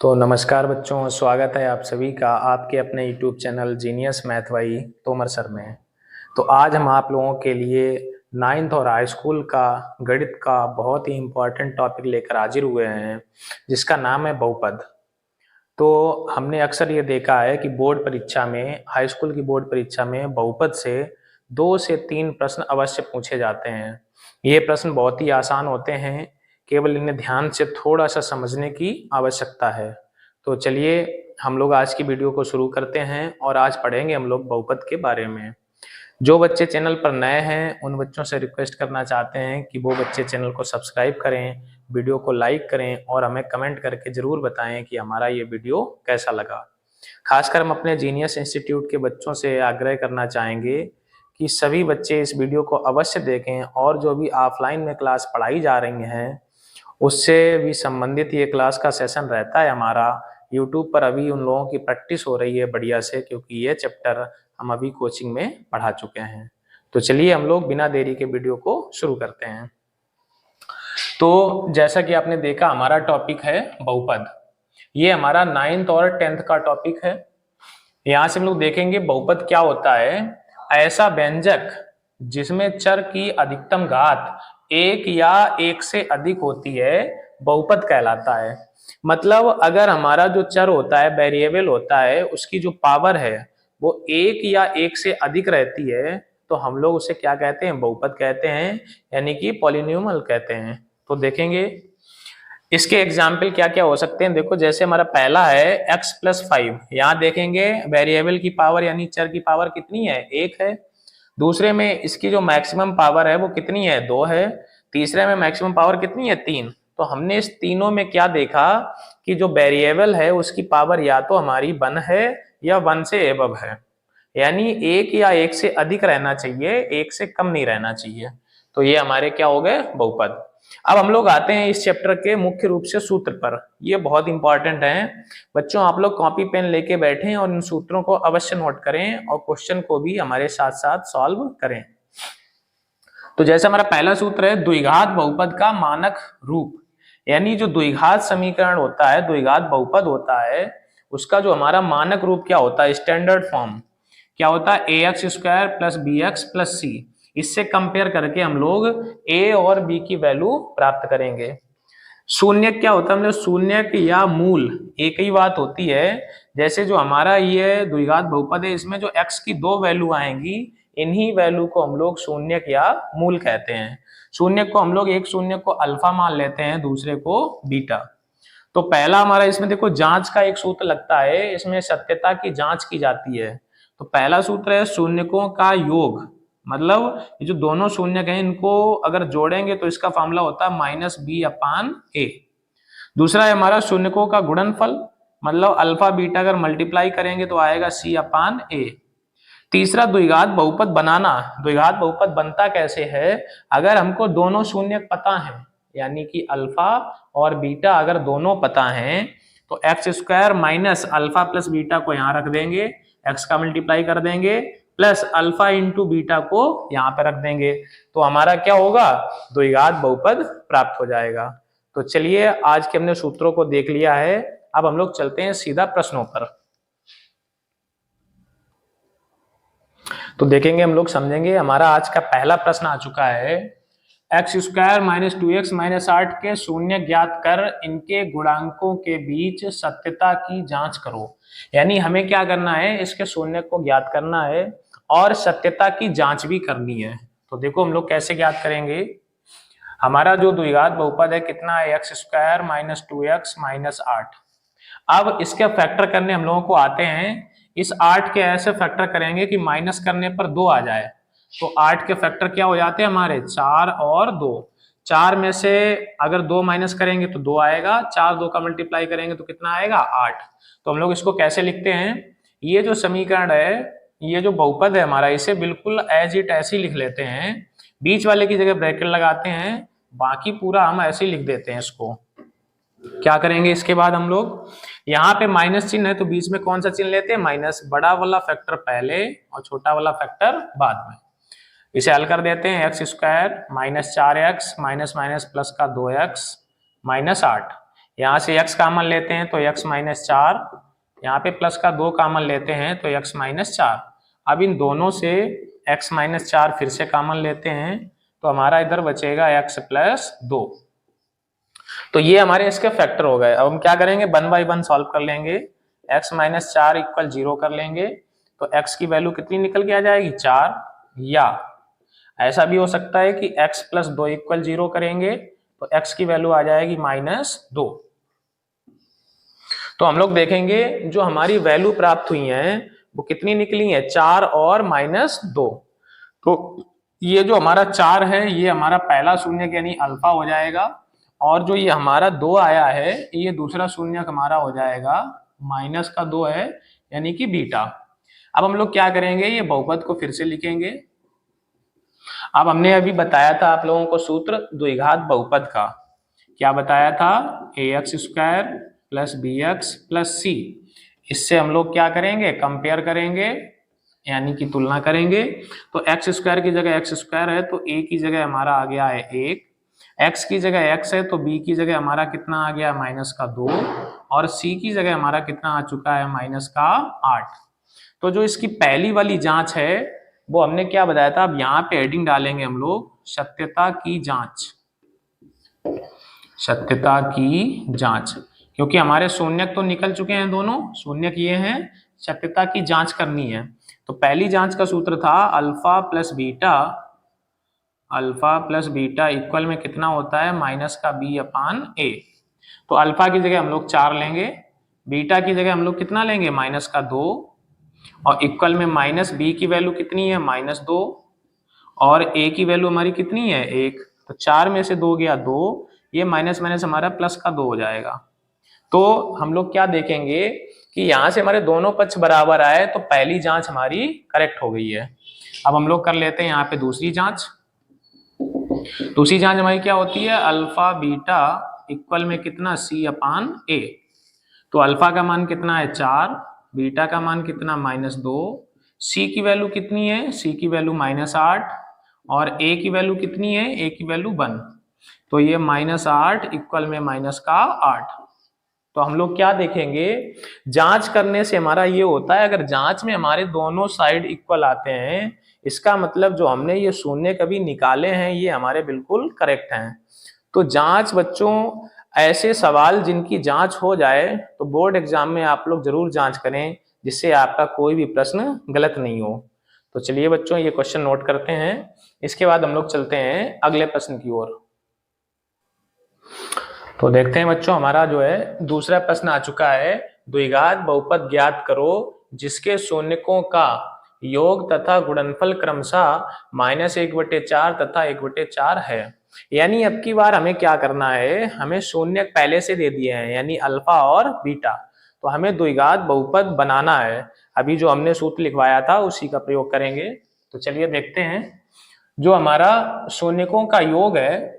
तो नमस्कार बच्चों, स्वागत है आप सभी का आपके अपने YouTube channel genius math by Tomar sir में। तो आज हम आप लोगों के लिए नाइन्थ और हाई स्कूल का गणित का बहुत ही इम्पोर्टेंट टॉपिक लेकर हाजिर हुए हैं, जिसका नाम है बहुपद। तो हमने अक्सर ये देखा है कि बोर्ड परीक्षा में, हाई स्कूल की बोर्ड परीक्षा में बहुपद से 2 से 3 प्रश्न अवश्य पूछे जाते हैं। ये प्रश्न बहुत ही आसान होते हैं, केवल इन्हें ध्यान से थोड़ा सा समझने की आवश्यकता है। तो चलिए हम लोग आज की वीडियो को शुरू करते हैं और आज पढ़ेंगे हम लोग बहुपद के बारे में। जो बच्चे चैनल पर नए हैं उन बच्चों से रिक्वेस्ट करना चाहते हैं कि वो बच्चे चैनल को सब्सक्राइब करें, वीडियो को लाइक करें और हमें कमेंट करके जरूर बताएं कि हमारा ये वीडियो कैसा लगा। खासकर हम अपने जीनियस इंस्टीट्यूट के बच्चों से आग्रह करना चाहेंगे कि सभी बच्चे इस वीडियो को अवश्य देखें और जो भी ऑफलाइन में क्लास पढ़ाई जा रही हैं उससे भी संबंधित ये क्लास का सेशन रहता है हमारा। यूट्यूब पर अभी उन लोगों की प्रैक्टिस हो रही है बढ़िया से, क्योंकि ये चैप्टर हम अभी कोचिंग में पढ़ा चुके हैं। तो चलिए हम लोग बिना देरी के वीडियो को शुरू करते हैं। तो जैसा कि आपने देखा, हमारा टॉपिक है बहुपद। ये हमारा 9th और 10th का टॉपिक है। यहाँ से हम लोग देखेंगे बहुपद क्या होता है। ऐसा व्यंजक जिसमें चर की अधिकतम घात 1 या 1 से अधिक होती है बहुपद कहलाता है। मतलब अगर हमारा जो चर होता है, वेरिएबल होता है, उसकी जो पावर है वो 1 या 1 से अधिक रहती है तो हम लोग उसे क्या कहते हैं, बहुपद कहते हैं, यानी कि पॉलिनोमियल कहते हैं। तो देखेंगे इसके एग्जाम्पल क्या क्या हो सकते हैं। देखो जैसे हमारा पहला है x+5, यहाँ देखेंगे वेरिएबल की पावर यानी चर की पावर कितनी है, 1 है। दूसरे में इसकी जो मैक्सिमम पावर है वो कितनी है, 2 है। तीसरे में मैक्सिमम पावर कितनी है, 3। तो हमने इस तीनों में क्या देखा कि जो वेरिएबल है उसकी पावर या तो हमारी 1 है या 1 से एबव है, यानी 1 या 1 से अधिक रहना चाहिए, 1 से कम नहीं रहना चाहिए। तो ये हमारे क्या हो गए, बहुपद। अब हम लोग आते हैं इस चैप्टर के मुख्य रूप से सूत्र पर। ये बहुत इंपॉर्टेंट है बच्चों, आप लोग कॉपी पेन लेके बैठें और इन सूत्रों को अवश्य नोट करें और क्वेश्चन को भी हमारे साथ साथ सॉल्व करें। तो जैसे हमारा पहला सूत्र है द्विघात बहुपद का मानक रूप, यानी जो द्विघात समीकरण होता है, द्विघात बहुपद होता है, उसका जो हमारा मानक रूप क्या होता है, स्टैंडर्ड फॉर्म क्या होता है, ax² + bx + c। इससे कंपेयर करके हम लोग a और b की वैल्यू प्राप्त करेंगे। शून्य क्या होता है, हम लोग शून्य या मूल एक ही बात होती है। जैसे जो हमारा ये द्विघात बहुपद है, इसमें जो x की 2 वैल्यू आएंगी, इन्हीं वैल्यू को हम लोग शून्य या मूल कहते हैं। शून्य को हम लोग, एक शून्य को अल्फा मान लेते हैं, दूसरे को बीटा। तो पहला हमारा इसमें देखो जांच का एक सूत्र लगता है, इसमें सत्यता की जांच की जाती है। तो पहला सूत्र है शून्यकों का योग, मतलब ये जो दोनों शून्यक हैं इनको अगर जोड़ेंगे तो इसका फॉर्मूला होता है -b/a। दूसरा है हमारा शून्यकों का गुणनफल, मतलब अल्फा बीटा अगर मल्टीप्लाई करेंगे तो आएगा c/a। तीसरा द्विघात बहुपद बनाना। द्विघात बहुपद बनता कैसे है, अगर हमको दोनों शून्यक पता है, यानी कि अल्फा और बीटा अगर दोनों पता हैं, तो x² minus alpha plus beta को यहाँ रख देंगे, x का मल्टीप्लाई कर देंगे, प्लस अल्फा इंटू बीटा को यहाँ पे रख देंगे, तो हमारा क्या होगा, द्विघात बहुपद प्राप्त हो जाएगा। तो चलिए आज के हमने सूत्रों को देख लिया है, अब हम लोग चलते हैं सीधा प्रश्नों पर। तो देखेंगे हम लोग, समझेंगे। हमारा आज का पहला प्रश्न आ चुका है, x² - 2x - 8 के शून्य ज्ञात कर इनके गुणांकों के बीच सत्यता की जांच करो। यानी हमें क्या करना है, इसके शून्य को ज्ञात करना है और सत्यता की जांच भी करनी है। तो देखो हम लोग कैसे ज्ञात करेंगे। हमारा जो द्विघात बहुपद है कितना है, x² - 2x - 8। अब इसके फैक्टर करने हम लोगों को आते हैं। इस 8 के ऐसे फैक्टर करेंगे कि माइनस करने पर 2 आ जाए। तो 8 के फैक्टर क्या हो जाते हैं हमारे, 4 और 2। 4 में से अगर 2 माइनस करेंगे तो 2 आएगा, 4 2 का मल्टीप्लाई करेंगे तो कितना आएगा, 8। तो हम लोग इसको कैसे लिखते हैं, ये जो समीकरण है, ये जो बहुपद है हमारा, इसे बिल्कुल एज इट ऐसे ही लिख लेते हैं। बीच वाले की जगह ब्रैकेट लगाते हैं, बाकी पूरा हम ऐसे ही लिख देते हैं। इसको क्या करेंगे, इसके बाद हम लोग यहाँ पे माइनस चिन्ह है तो बीच में कौन सा चिन्ह लेते हैं, माइनस। बड़ा वाला फैक्टर पहले और छोटा वाला फैक्टर बाद में। इसे हल कर देते हैं, x² - 4x minus minus plus का 2x - 8। यहाँ से x कॉमन लेते हैं तो x माइनस 4, यहाँ पे प्लस का 2 कॉमन लेते हैं तो x माइनस 4। अब इन दोनों से x माइनस 4 फिर से कॉमन लेते हैं तो हमारा इधर बचेगा x प्लस 2। तो ये हमारे इसके फैक्टर हो गए। अब हम क्या करेंगे, 1 बाई 1 सॉल्व कर लेंगे। x माइनस 4 इक्वल 0 कर लेंगे तो x की वैल्यू कितनी निकल के आ जाएगी, 4। या ऐसा भी हो सकता है कि x प्लस 2 इक्वल 0 करेंगे तो x की वैल्यू आ जाएगी -2। तो हम लोग देखेंगे जो हमारी वैल्यू प्राप्त हुई है वो कितनी निकली है, 4 और -2। तो ये जो हमारा 4 है ये हमारा पहला शून्यक यानी अल्फा हो जाएगा, और जो ये हमारा 2 आया है ये दूसरा शून्यक हमारा हो जाएगा -2 है यानी कि बीटा। अब हम लोग क्या करेंगे, ये बहुपद को फिर से लिखेंगे। अब हमने अभी बताया था आप लोगों को सूत्र द्विघात बहुपद का, क्या बताया था, ax² plus bx plus c। इससे हम लोग क्या करेंगे, कंपेयर करेंगे यानी कि तुलना करेंगे। तो x² की जगह x² है तो a की जगह हमारा आ गया है 1, x की जगह x है तो b की जगह हमारा कितना आ गया, -2, और c की जगह हमारा कितना आ चुका है, -8। तो जो इसकी पहली वाली जांच है वो हमने क्या बताया था, अब यहाँ पे हेडिंग डालेंगे हम लोग, सत्यता की जांच। सत्यता की जांच, क्योंकि हमारे शून्यक तो निकल चुके हैं, दोनों शून्यक ये हैं, सत्यता की जांच करनी है। तो पहली जांच का सूत्र था अल्फा प्लस बीटा इक्वल में कितना होता है, -b/a। तो अल्फा की जगह हम लोग 4 लेंगे, बीटा की जगह हम लोग कितना लेंगे, -2, और इक्वल में -b की वैल्यू कितनी है, -2, और a की वैल्यू हमारी कितनी है, 1। तो 4 में से 2 गया 2, ये माइनस माइनस हमारा प्लस का 2 हो जाएगा। तो हम लोग क्या देखेंगे कि यहां से हमारे दोनों पक्ष बराबर आए तो पहली जांच हमारी करेक्ट हो गई है। अब हम लोग कर लेते हैं यहाँ पे दूसरी जांच। दूसरी जांच हमारी क्या होती है, अल्फा बीटा इक्वल में कितना, c/a। तो अल्फा का मान कितना है, 4, बीटा का मान कितना, -2, c की वैल्यू कितनी है, c की वैल्यू -8, और a की वैल्यू कितनी है, a की वैल्यू 1। तो ये -8 इक्वल में -8। तो हम लोग क्या देखेंगे, जांच करने से हमारा ये होता है, अगर जांच में हमारे दोनों साइड इक्वल आते हैं इसका मतलब जो हमने ये शून्य कभी निकाले हैं ये हमारे बिल्कुल करेक्ट हैं। तो जांच बच्चों, ऐसे सवाल जिनकी जांच हो जाए तो बोर्ड एग्जाम में आप लोग जरूर जांच करें, जिससे आपका कोई भी प्रश्न गलत नहीं हो। तो चलिए बच्चों ये क्वेश्चन नोट करते हैं, इसके बाद हम लोग चलते हैं अगले प्रश्न की ओर। तो देखते हैं बच्चों, हमारा जो है दूसरा प्रश्न आ चुका है, द्विघात बहुपद ज्ञात करो जिसके शून्यकों का योग तथा गुणनफल क्रमशः -1/4 तथा 1/4 है। यानी अब की बार हमें क्या करना है, हमें शून्यक पहले से दे दिए हैं यानी अल्फा और बीटा, तो हमें द्विघात बहुपद बनाना है। अभी जो हमने सूत्र लिखवाया था उसी का प्रयोग करेंगे। तो चलिए देखते हैं, जो हमारा शून्यकों का योग है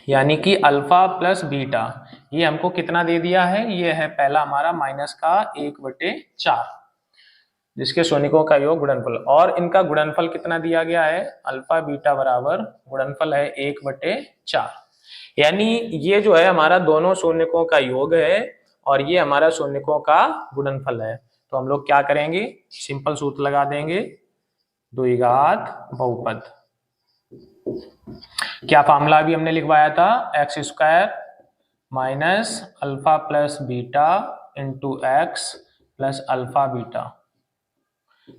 यानी कि अल्फा प्लस बीटा, ये हमको कितना दे दिया है, ये है पहला हमारा -1/4, जिसके शून्यकों का योग गुणनफल, और इनका गुणनफल कितना दिया गया है, अल्फा बीटा बराबर गुणनफल है 1/4। यानी ये जो है हमारा दोनों शून्यकों का योग है और ये हमारा शून्यकों का गुणनफल है। तो हम लोग क्या करेंगे, सिंपल सूत्र लगा देंगे, द्विघात बहुपद। क्या फार्मूला भी हमने लिखवाया था, x² minus alpha plus beta into x plus alpha beta.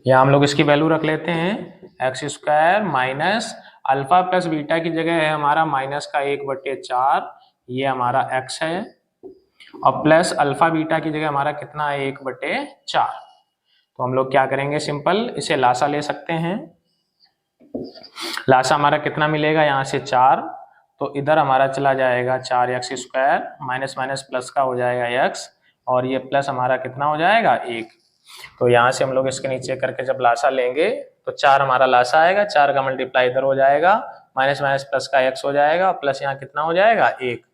यहाँ हम लोग इसकी वैल्यू रख लेते हैं, x² minus alpha plus beta की जगह है हमारा -1/4, ये हमारा x है, और प्लस अल्फा बीटा की जगह हमारा कितना है, 1/4। तो हम लोग क्या करेंगे, सिंपल इसे लासा ले सकते हैं। लासा हमारा कितना मिलेगा, यहाँ से 4, तो इधर हमारा चला जाएगा 4x², माइनस माइनस प्लस का हो जाएगा x, और ये प्लस हमारा कितना हो जाएगा, 1। तो यहाँ से हम लोग इसके नीचे करके जब लासा लेंगे तो 4 हमारा लासा आएगा, 4 का मल्टीप्लाई इधर हो जाएगा, माइनस माइनस प्लस का x हो जाएगा, प्लस यहाँ कितना हो जाएगा, 1।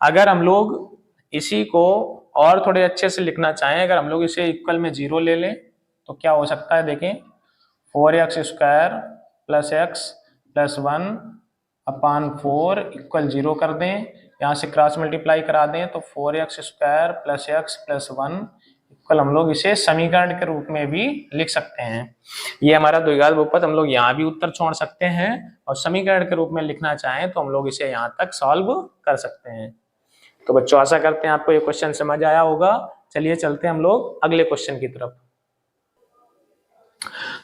अगर हम लोग इसी को और थोड़े अच्छे से लिखना चाहें, अगर हम लोग इसे इक्वल में 0 ले लें तो क्या हो सकता है, देखें, 4x² plus x plus 1/4 equal 0 कर दें, यहाँ से क्रॉस मल्टीप्लाई करा दें तो 4x² plus x plus 1 equal, हम लोग इसे समीकरण के रूप में भी लिख सकते हैं। ये हमारा द्विघात बहुपद, हम लोग यहाँ भी उत्तर छोड़ सकते हैं और समीकरण के रूप में लिखना चाहें तो हम लोग इसे यहाँ तक सॉल्व कर सकते हैं। तो बच्चों आशा करते हैं आपको ये क्वेश्चन समझ आया होगा। चलिए चलते हैं हम लोग अगले क्वेश्चन की तरफ।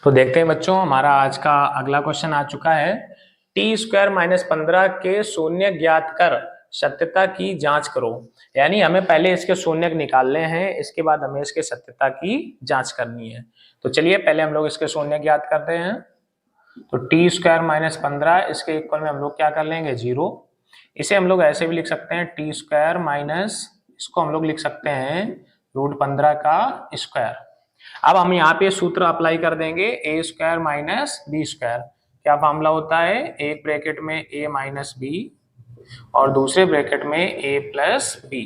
तो देखते हैं बच्चों, हमारा आज का अगला क्वेश्चन आ चुका है। t² - 15 के शून्य ज्ञात कर सत्यता की जांच करो। यानी हमें पहले इसके शून्य निकालने हैं, इसके बाद हमें इसके सत्यता की जांच करनी है। तो चलिए पहले हम लोग इसके शून्य ज्ञात करते हैं। तो t² - 15 इसके इक्वल में हम लोग क्या कर लेंगे 0। इसे हम लोग ऐसे भी लिख सकते हैं t² माइनस, इसको हम लोग लिख सकते हैं √15 का स्क्वायर। अब हम यहाँ पे सूत्र अप्लाई कर देंगे a² माइनस b²। क्या फार्मूला होता है, एक ब्रैकेट में a माइनस b और दूसरे ब्रैकेट में a प्लस b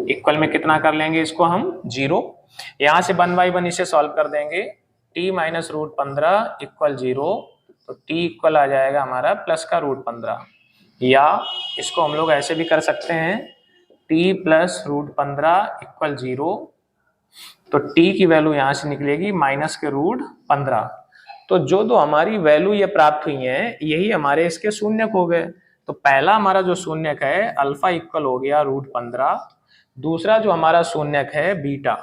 इक्वल में कितना कर लेंगे इसको हम 0। यहाँ से 1 बाई 1 इसे सॉल्व कर देंगे। t माइनस √15 इक्वल 0, तो t इक्वल आ जाएगा हमारा प्लस का √15, या इसको हम लोग ऐसे भी कर सकते हैं t प्लस √15 इक्वल 0, तो t की वैल्यू यहाँ से निकलेगी माइनस के √15। तो जो दो हमारी वैल्यू ये प्राप्त हुई है यही हमारे इसके शून्यक हो गए। तो पहला हमारा जो शून्यक है अल्फा इक्वल हो गया √15, दूसरा जो हमारा शून्यक है बीटा,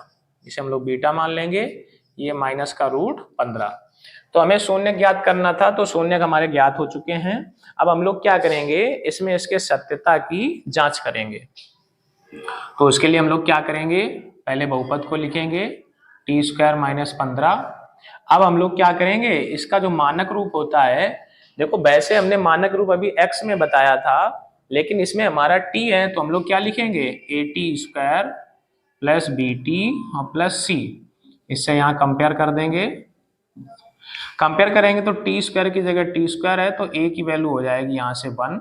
इसे हम लोग बीटा मान लेंगे, ये माइनस का √15। तो हमें शून्यक ज्ञात करना था, तो शून्यक हमारे ज्ञात हो चुके हैं। अब हम लोग क्या करेंगे, इसमें इसके सत्यता की जांच करेंगे। तो उसके लिए हम लोग क्या करेंगे, पहले बहुपद को लिखेंगे t² माइनस 15। अब हम लोग क्या करेंगे, इसका जो मानक रूप होता है, देखो वैसे हमने मानक रूप अभी x में बताया था, लेकिन इसमें हमारा t है तो हम लोग क्या लिखेंगे at² प्लस bt और प्लस c। इससे यहाँ कंपेयर कर देंगे, कंपेयर करेंगे तो t² की जगह t² है तो a की वैल्यू हो जाएगी यहाँ से 1।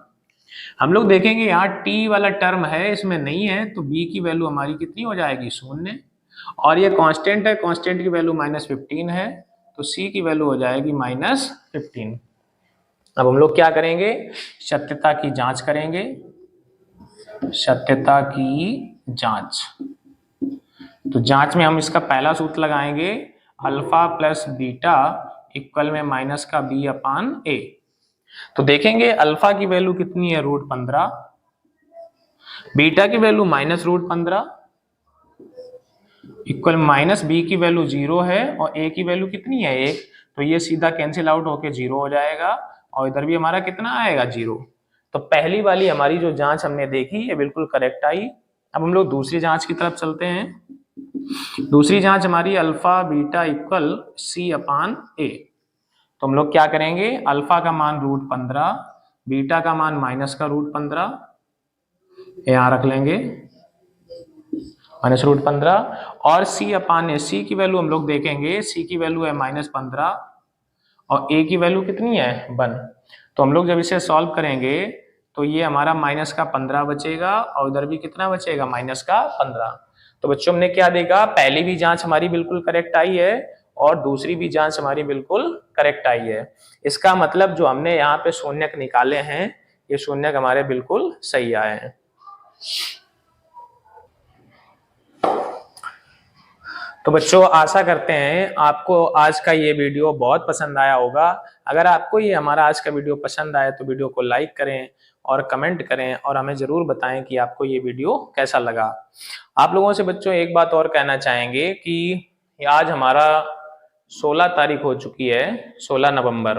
हम लोग देखेंगे यहाँ t वाला टर्म है इसमें नहीं है, तो b की वैल्यू हमारी कितनी हो जाएगी 0, और ये कांस्टेंट है, कांस्टेंट की वैल्यू -15 है, तो c की वैल्यू हो जाएगी -15। अब हम लोग क्या करेंगे, सत्यता की जांच करेंगे। सत्यता की जांच, तो जांच में हम इसका पहला सूत्र लगाएंगे अल्फा प्लस बीटा इक्वल में माइनस का b अपान a। तो देखेंगे अल्फा की वैल्यू कितनी है √15, बीटा की वैल्यू -√15 इक्वल माइनस b की वैल्यू 0 है और a की वैल्यू कितनी है 1, तो ये सीधा कैंसिल आउट होके 0 हो जाएगा और इधर भी हमारा कितना आएगा 0। तो पहली वाली हमारी जो जांच हमने देखी ये बिल्कुल करेक्ट आई। अब हम लोग दूसरी जांच की तरफ चलते हैं। दूसरी जांच हमारी alpha beta equal c upon a। तो हम लोग क्या करेंगे, अल्फा का मान √15, बीटा का मान माइनस का √15 यहाँ रख लेंगे -√15, और c अपान ए, c की वैल्यू हम लोग देखेंगे, c की वैल्यू है -15 और a की वैल्यू कितनी है 1। तो हम लोग जब इसे सॉल्व करेंगे तो ये हमारा माइनस का 15 बचेगा और इधर भी कितना बचेगा माइनस का 15। तो बच्चों हमने क्या देखा, पहली भी जांच हमारी बिल्कुल करेक्ट आई है और दूसरी भी जांच हमारी बिल्कुल करेक्ट आई है। इसका मतलब जो हमने यहाँ पे शून्यक निकाले हैं ये शून्यक हमारे बिल्कुल सही आए हैं। तो बच्चों आशा करते हैं आपको आज का ये वीडियो बहुत पसंद आया होगा। अगर आपको ये हमारा आज का वीडियो पसंद आए तो वीडियो को लाइक करें और कमेंट करें और हमें जरूर बताएं कि आपको ये वीडियो कैसा लगा। आप लोगों से बच्चों एक बात और कहना चाहेंगे कि आज हमारा 16 तारीख हो चुकी है, 16 नवंबर।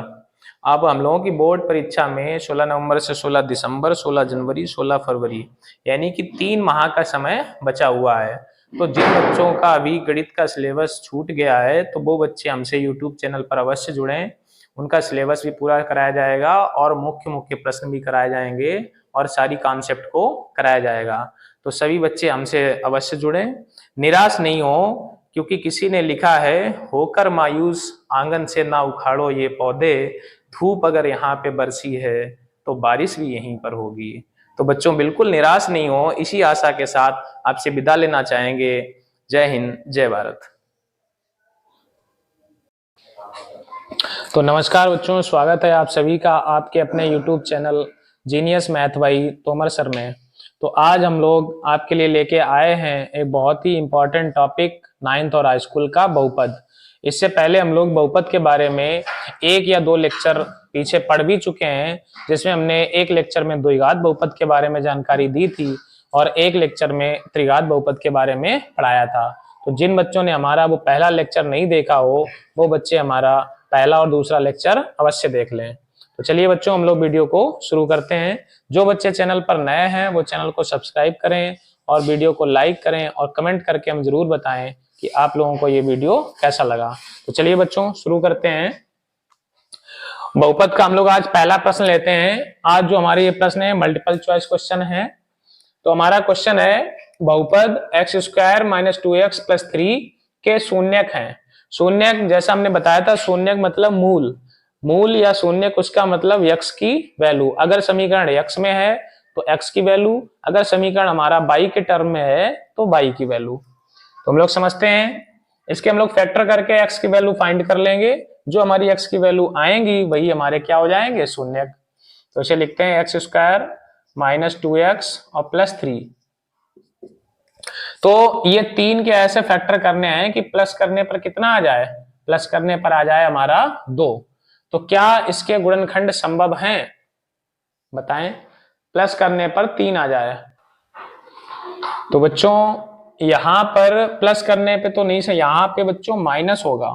अब हम लोगों की बोर्ड परीक्षा में 16 नवंबर से 16 दिसंबर, 16 जनवरी, 16 फरवरी यानी कि 3 माह का समय बचा हुआ है। तो जिन बच्चों का अभी गणित का सिलेबस छूट गया है तो वो बच्चे हमसे यूट्यूब चैनल पर अवश्य जुड़ें, उनका सिलेबस भी पूरा कराया जाएगा और मुख्य मुख्य प्रश्न भी कराए जाएंगे और सारी कॉन्सेप्ट को कराया जाएगा। तो सभी बच्चे हमसे अवश्य जुड़ें, निराश नहीं हो, क्योंकि किसी ने लिखा है होकर मायूस आंगन से ना उखाड़ो ये पौधे, धूप अगर यहाँ पे बरसी है तो बारिश भी यहीं पर होगी। तो बच्चों बिल्कुल निराश नहीं हो, इसी आशा के साथ आपसे विदा लेना चाहेंगे। जय हिंद, जय भारत। तो नमस्कार बच्चों, स्वागत है आप सभी का आपके अपने YouTube channel genius math by Tomar sir में। तो आज हम लोग आपके लिए लेके आए हैं एक बहुत ही इम्पोर्टेंट टॉपिक 9th और हाई स्कूल का बहुपद। इससे पहले हम लोग बहुपद के बारे में एक या दो लेक्चर पीछे पढ़ भी चुके हैं, जिसमें हमने एक लेक्चर में द्विघात बहुपद के बारे में जानकारी दी थी और एक लेक्चर में त्रिघात बहुपद के बारे में पढ़ाया था। तो जिन बच्चों ने हमारा वो पहला लेक्चर नहीं देखा हो, वो बच्चे हमारा पहला और दूसरा लेक्चर अवश्य देख लें। तो चलिए बच्चों, हम लोग वीडियो को शुरू करते हैं। जो बच्चे चैनल पर नए हैं वो चैनल को सब्सक्राइब करें और वीडियो को लाइक करें और कमेंट करके हम जरूर बताएं कि आप लोगों को ये वीडियो कैसा लगा। तो चलिए बच्चों, शुरू करते हैं। बहुपद का हम लोग आज पहला प्रश्न लेते हैं। आज जो हमारे ये प्रश्न है मल्टीपल चॉइस क्वेश्चन है। तो हमारा क्वेश्चन है बहुपद x square minus 2x plus 3 के शून्यक हैं। शून्यक जैसा हमने बताया था, शून्यक मतलब मूल या शून्यक, उसका मतलब x की वैल्यू। अगर समीकरण x में है तो x की वैल्यू, अगर समीकरण हमारा y के टर्म में है तो y की वैल्यू। तो हम लोग समझते हैं, इसके हम लोग फैक्टर करके x की वैल्यू फाइंड कर लेंगे। जो हमारी x की वैल्यू आएंगी वही हमारे क्या हो जाएंगे, शून्यक। तो इसे लिखते हैं x स्क्वायर माइनस 2x और प्लस 3। तो ये 3 के ऐसे फैक्टर करने हैं कि प्लस करने पर कितना आ जाए, प्लस करने पर आ जाए हमारा 2। तो क्या इसके गुणनखंड संभव हैं, बताएं। प्लस करने पर 3 आ जाए। तो बच्चों यहां पर प्लस करने पे तो नहीं से, यहां पे बच्चों माइनस होगा,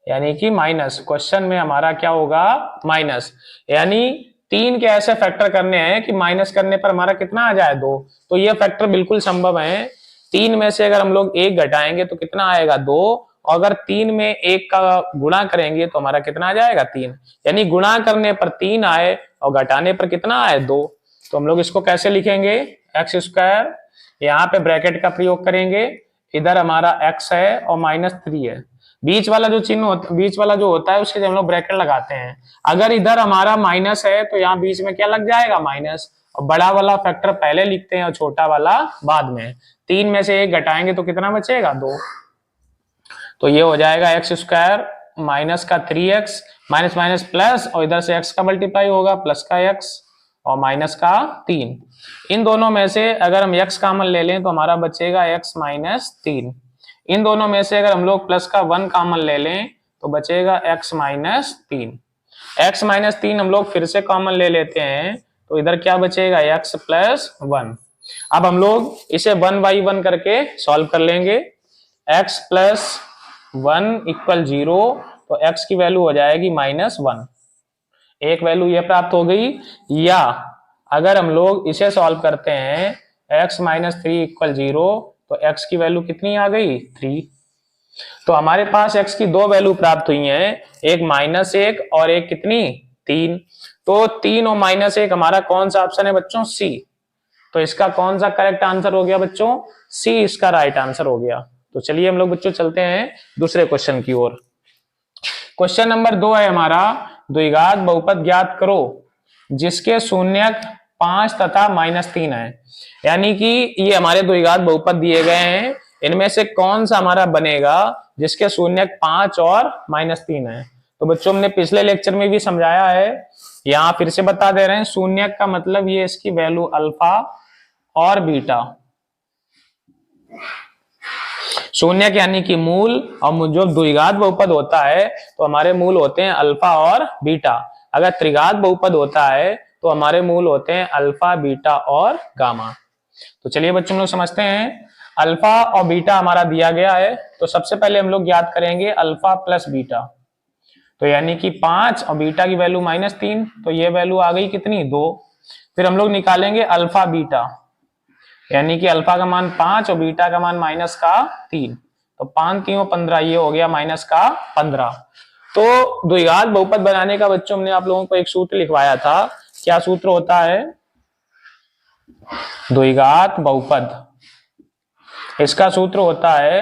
यानी कि माइनस। क्वेश्चन में हमारा क्या होगा, माइनस। यानी 3 के ऐसे फैक्टर करने हैं कि माइनस करने पर हमारा कितना आ जाए, 2। तो ये फैक्टर बिल्कुल संभव है। 3 में से अगर हम लोग 1 घटाएंगे तो कितना आएगा, 2। और अगर 3 में 1 का गुणा करेंगे तो हमारा कितना आ जाएगा, 3। यानी गुणा करने पर 3 आए और घटाने पर कितना आए, 2। तो हम लोग इसको कैसे लिखेंगे, एक्स स्क्वायर, यहाँ पे ब्रैकेट का प्रयोग करेंगे, इधर हमारा x है और माइनस 3 है। बीच वाला जो चिन्ह होता, बीच वाला जो होता है उसके हम लोग ब्रैकेट लगाते हैं। अगर इधर हमारा माइनस है तो यहाँ बीच में क्या लग जाएगा, माइनस। और बड़ा वाला फैक्टर पहले लिखते हैं और छोटा वाला बाद में। 3 में से 1 घटाएंगे तो कितना बचेगा, 2। तो ये हो जाएगा एक्स स्क्वायर माइनस का 3x, माइनस माइनस प्लस, और इधर से x का मल्टीप्लाई होगा, प्लस का x और माइनस का 3। इन दोनों में से अगर हम x कॉमन ले लें तो हमारा बचेगा x माइनस 3। इन दोनों में से अगर हम लोग प्लस का 1 कॉमन ले लें तो बचेगा x माइनस 3। x माइनस 3 हम लोग फिर से कॉमन ले लेते हैं तो इधर क्या बचेगा, x प्लस 1। अब हम लोग इसे 1 बाई 1 करके सॉल्व कर लेंगे। x प्लस 1 इक्वल 0, तो x की वैल्यू हो जाएगी माइनस 1। एक वैल्यू ये प्राप्त हो गई। या अगर हम लोग इसे सॉल्व करते हैं, x माइनस 3 इक्वल 0, तो x की वैल्यू कितनी आ गई, 3। तो हमारे पास x की 2 वैल्यू प्राप्त हुई हैं, एक माइनस 1 और एक कितनी, 3। तो 3 और माइनस 1 हमारा कौन सा ऑप्शन है बच्चों, सी। तो इसका कौन सा करेक्ट आंसर हो गया बच्चों, सी इसका राइट आंसर हो गया। तो चलिए हम लोग बच्चों चलते हैं दूसरे क्वेश्चन की ओर। क्वेश्चन नंबर 2 है हमारा, द्विघात बहुपद ज्ञात करो जिसके शून्यक 5 तथा माइनस 3 है। यानी कि ये हमारे द्विघात बहुपद दिए गए हैं, इनमें से कौन सा हमारा बनेगा जिसके शून्यक 5 और माइनस 3 है। तो बच्चों हमने पिछले लेक्चर में भी समझाया है, यहाँ फिर से बता दे रहे हैं। शून्यक का मतलब ये इसकी वैल्यू अल्फा और बीटा। शून्यक यानी कि मूल, और जो द्विघात बहुपद होता है तो हमारे मूल होते हैं अल्फा और बीटा। अगर त्रिघात बहुपद होता है तो हमारे मूल होते हैं अल्फा, बीटा और गामा। तो चलिए बच्चों लोग समझते हैं। अल्फा और बीटा हमारा दिया गया है, तो सबसे पहले हम लोग ज्ञात करेंगे अल्फा प्लस बीटा। तो यानी कि 5 और बीटा की वैल्यू माइनस 3, तो ये वैल्यू आ गई कितनी, 2। फिर हम लोग निकालेंगे अल्फा बीटा, यानी कि अल्फा का मान 5 और बीटा का मान माइनस का 3। तो 5 3 15, ये हो गया माइनस का 15। तो द्विघात बहुपद बनाने का बच्चों हमने आप लोगों को एक सूत्र लिखवाया था। क्या सूत्र होता है, द्विघात बहुपद, इसका सूत्र होता है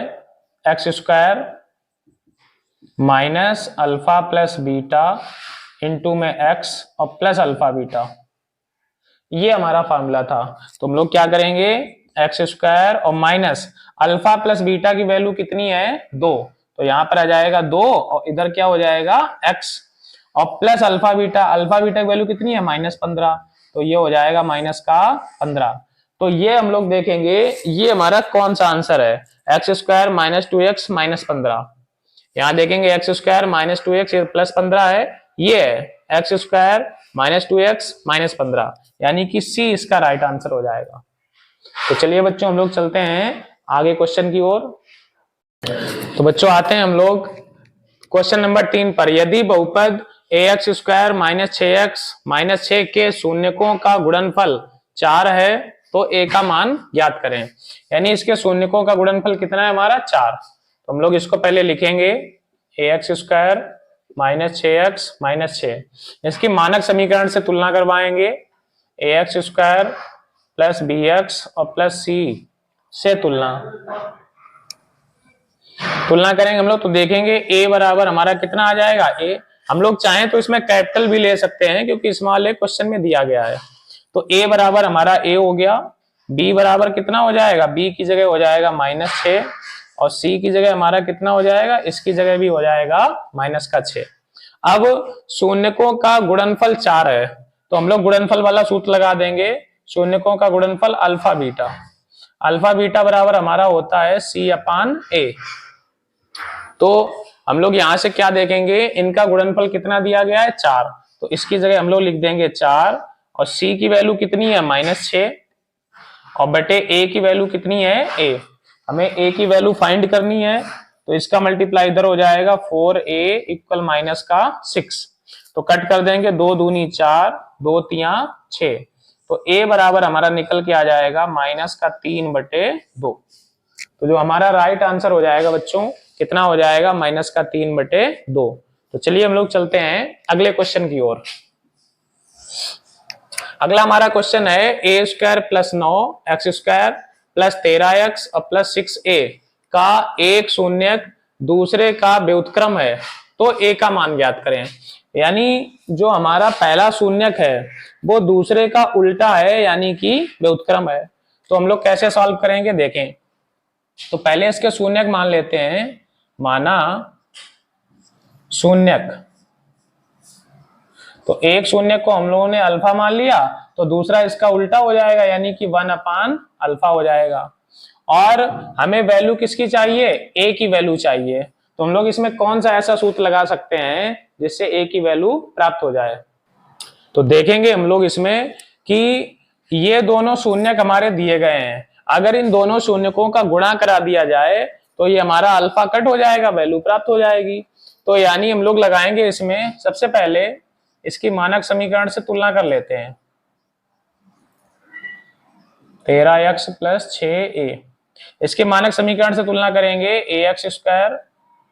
x square minus alpha plus beta into में एक्स और प्लस अल्फा बीटा। ये हमारा फॉर्मूला था। तो हम लोग क्या करेंगे, एक्स स्क्वायर और माइनस अल्फा प्लस बीटा की वैल्यू कितनी है, 2। तो यहां पर आ जाएगा 2 और इधर क्या हो जाएगा, x, और प्लस अल्फा बीटा की वैल्यू कितनी है, माइनस 15। तो ये हो जाएगा माइनस का 15। तो ये हम लोग देखेंगे ये हमारा कौन सा आंसर है, x square minus 2x minus 15। यहाँ देखेंगे x square minus 2x plus 15 है, ये है x square minus 2x minus 15, यानी कि सी इसका राइट आंसर हो जाएगा। तो चलिए बच्चों हम लोग चलते हैं आगे क्वेश्चन की ओर। तो बच्चों आते हैं हम लोग क्वेश्चन नंबर 3 पर। यदि बहुपद ax square minus 6x minus 6 के शून्यकों का गुणनफल 4 है तो a का मान ज्ञात करें। यानी इसके शून्यकों का गुणनफल कितना है हमारा 4। तो हम लोग इसको पहले लिखेंगे ax square minus 6x minus 6, इसकी मानक समीकरण से तुलना करवाएंगे। ax स्क्वायर प्लस bx और प्लस c से तुलना करेंगे हम लोग, तो देखेंगे a बराबर हमारा कितना आ जाएगा a। हम लोग चाहें तो इसमें कैपिटल भी ले सकते हैं क्योंकि स्मॉल एक क्वेश्चन में दिया गया है। तो a बराबर हमारा a हो गया, b बराबर कितना हो जाएगा, b की जगह हो जाएगा -6 और c की जगह हमारा कितना हो जाएगा, इसकी जगह भी हो जाएगा -6। अब शून्यकों का गुणनफल 4 है तो हम लोग गुणनफल वाला सूत्र लगा देंगे। शून्यकों का गुणनफल अल्फा बीटा बराबर हमारा होता है c/a। तो हम लोग यहां से क्या देखेंगे, इनका गुणनफल कितना दिया गया है 4, तो इसकी जगह हम लोग लिख देंगे 4 और c की वैल्यू कितनी है -6 और बटे a की वैल्यू कितनी है a। हमें a की वैल्यू फाइंड करनी है तो इसका मल्टीप्लाई इधर हो जाएगा 4a इक्वल -6। तो कट कर देंगे, 2 दूनी 4 2 तिया 6, तो a बराबर हमारा निकल के आ जाएगा -3/2। तो जो हमारा राइट आंसर हो जाएगा बच्चों कितना हो जाएगा -3/2। तो चलिए हम लोग चलते हैं अगले क्वेश्चन की ओर। अगला हमारा क्वेश्चन है a square plus 9x square plus 13x और प्लस 6a का एक शून्यक दूसरे का व्युत्क्रम है तो a का मान ज्ञात करें। यानी जो हमारा पहला शून्यक है वो दूसरे का उल्टा है यानी कि व्युत्क्रम है। तो हम लोग कैसे सॉल्व करेंगे देखें। तो पहले इसके शून्यक मान लेते हैं, माना शून्यक, तो एक शून्यक को हम लोगों ने अल्फा मान लिया तो दूसरा इसका उल्टा हो जाएगा यानी कि 1/अल्फा हो जाएगा। और हमें वैल्यू किसकी चाहिए, a की वैल्यू चाहिए। तो हम लोग इसमें कौन सा ऐसा सूत्र लगा सकते हैं जिससे a की वैल्यू प्राप्त हो जाए। तो देखेंगे हम लोग इसमें कि ये दोनों शून्यक हमारे दिए गए हैं, अगर इन दोनों शून्यकों का गुणा करा दिया जाए तो ये हमारा अल्फा कट हो जाएगा, वैल्यू प्राप्त हो जाएगी। तो यानी हम लोग लगाएंगे इसमें, सबसे पहले इसकी मानक समीकरण से तुलना कर लेते हैं। 13x प्लस 6a, इसके मानक समीकरण से तुलना करेंगे ax स्क्वायर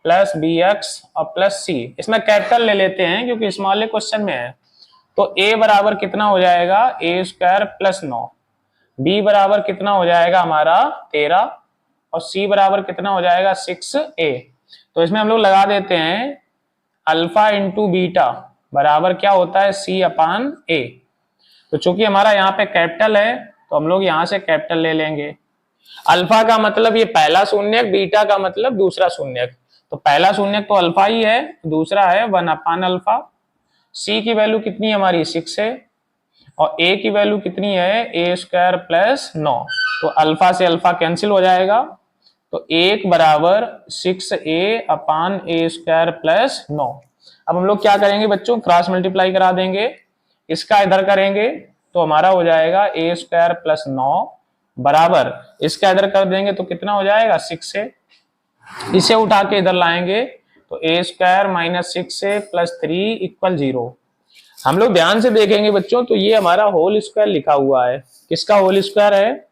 प्लस bx और प्लस c। इसमें कैपिटल ले लेते हैं क्योंकि स्मॉल क्वेश्चन में है। तो a बराबर कितना हो जाएगा a स्क्वायर प्लस 9, b बराबर कितना हो जाएगा हमारा 13 और c बराबर कितना हो जाएगा 6a। तो इसमें हम लोग लगा देते हैं अल्फा इंटू बीटा बराबर क्या होता है c/a। तो चूंकि हमारा यहाँ पे कैपिटल है तो हम लोग यहाँ से कैपिटल ले लेंगे। अल्फा का मतलब ये पहला शून्यक, बीटा का मतलब दूसरा शून्यक। तो पहला शून्यक तो अल्फा ही है, दूसरा है 1/अल्फा। c की वैल्यू कितनी है हमारी 6 है और a की वैल्यू कितनी है a स्क्वायर प्लस 9। तो अल्फा से अल्फा कैंसिल हो जाएगा, तो 1 बराबर 6a/a स्क्वायर प्लस 9। अब हम लोग क्या करेंगे बच्चों, क्रॉस मल्टीप्लाई करा देंगे, इसका इधर करेंगे तो हमारा हो जाएगा a स्क्वायर प्लस 9 बराबर इसका इधर कर देंगे तो कितना हो जाएगा 6a। इसे उठा के इधर लाएंगे तो a square minus 6a plus 3 equal 0। हम लोग ध्यान से देखेंगे बच्चों तो ये हमारा होल स्क्वायर लिखा हुआ है, किसका होल स्क्वायर है,